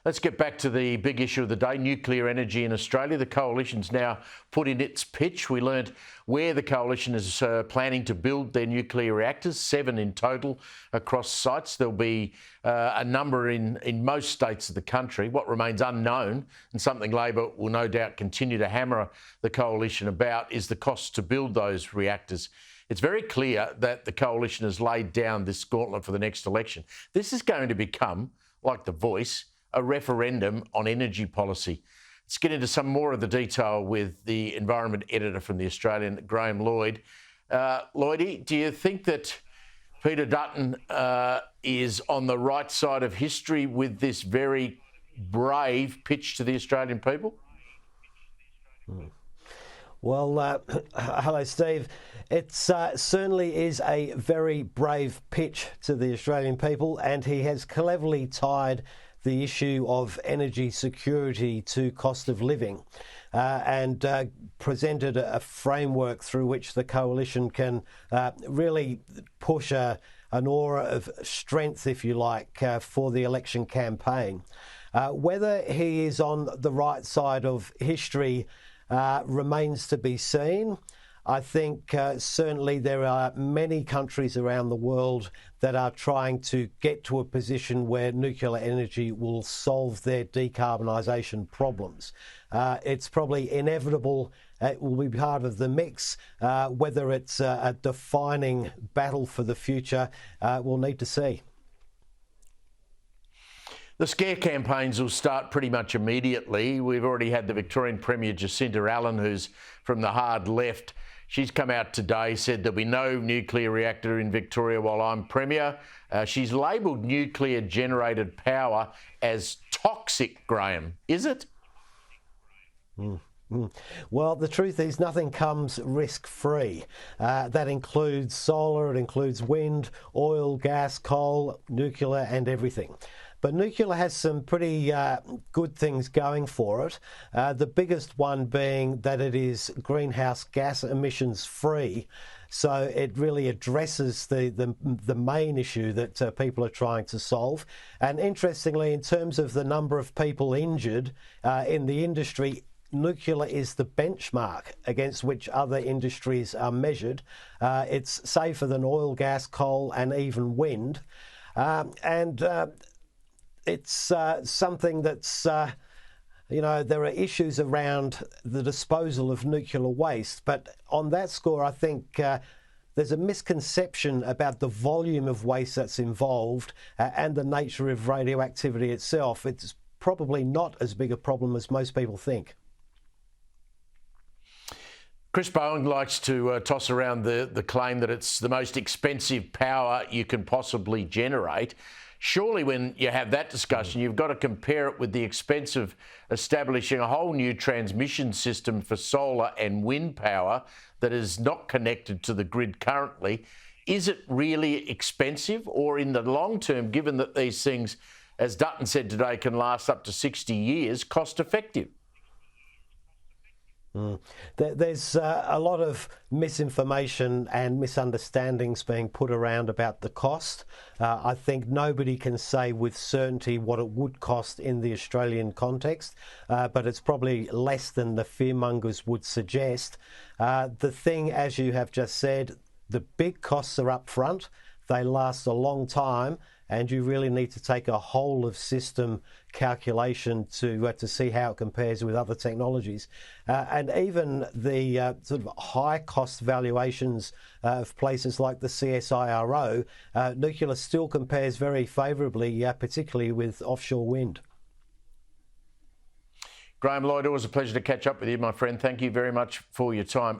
Let's get back to the big issue of the day, nuclear energy in Australia. The Coalition's now put in its pitch. We learned where the Coalition is planning to build their nuclear reactors, 7 in total across sites. There'll be a number in most states of the country. What remains unknown, and something Labor will no doubt continue to hammer the Coalition about, is the cost to build those reactors. It's very clear that the Coalition has laid down this gauntlet for the next election. This is going to become, like The Voice, a referendum on energy policy. Let's get into some more of the detail with the environment editor from The Australian, Graham Lloyd. Lloydie, do you think that Peter Dutton is on the right side of history with this very brave pitch to the Australian people? Well, hello, Steve. It certainly is a very brave pitch to the Australian people, and he has cleverly tied the issue of energy security to cost of living and presented a framework through which the Coalition can really push an aura of strength, if you like, for the election campaign. Whether he is on the right side of history remains to be seen. I think certainly there are many countries around the world that are trying to get to a position where nuclear energy will solve their decarbonisation problems. It's probably inevitable. It will be part of the mix. Whether it's a defining battle for the future, we'll need to see. The scare campaigns will start pretty much immediately. We've already had the Victorian Premier Jacinta Allen, who's from the hard left. She's come out today, said there'll be no nuclear reactor in Victoria while I'm Premier. She's labelled nuclear generated power as toxic, Graham. Is it? Well, the truth is nothing comes risk-free. That includes solar, it includes wind, oil, gas, coal, nuclear and everything. But nuclear has some pretty good things going for it. The biggest one being that it is greenhouse gas emissions free. So it really addresses the main issue that people are trying to solve. And interestingly, in terms of the number of people injured in the industry, nuclear is the benchmark against which other industries are measured. It's safer than oil, gas, coal and even wind. It's something that's, there are issues around the disposal of nuclear waste. But on that score, I think there's a misconception about the volume of waste that's involved and the nature of radioactivity itself. It's probably not as big a problem as most people think. Chris Bowen likes to toss around the claim that it's the most expensive power you can possibly generate. Surely when you have that discussion, you've got to compare it with the expense of establishing a whole new transmission system for solar and wind power that is not connected to the grid currently. Is it really expensive, or in the long term, given that these things, as Dutton said today, can last up to 60 years, cost effective? There's a lot of misinformation and misunderstandings being put around about the cost. I think nobody can say with certainty what it would cost in the Australian context, but it's probably less than the fearmongers would suggest. The thing, as you have just said, the big costs are up front. They last a long time, and you really need to take a whole of system calculation to see how it compares with other technologies. And even the sort of high cost valuations of places like the CSIRO, nuclear still compares very favourably, particularly with offshore wind. Graham Lloyd, always a pleasure to catch up with you, my friend. Thank you very much for your time.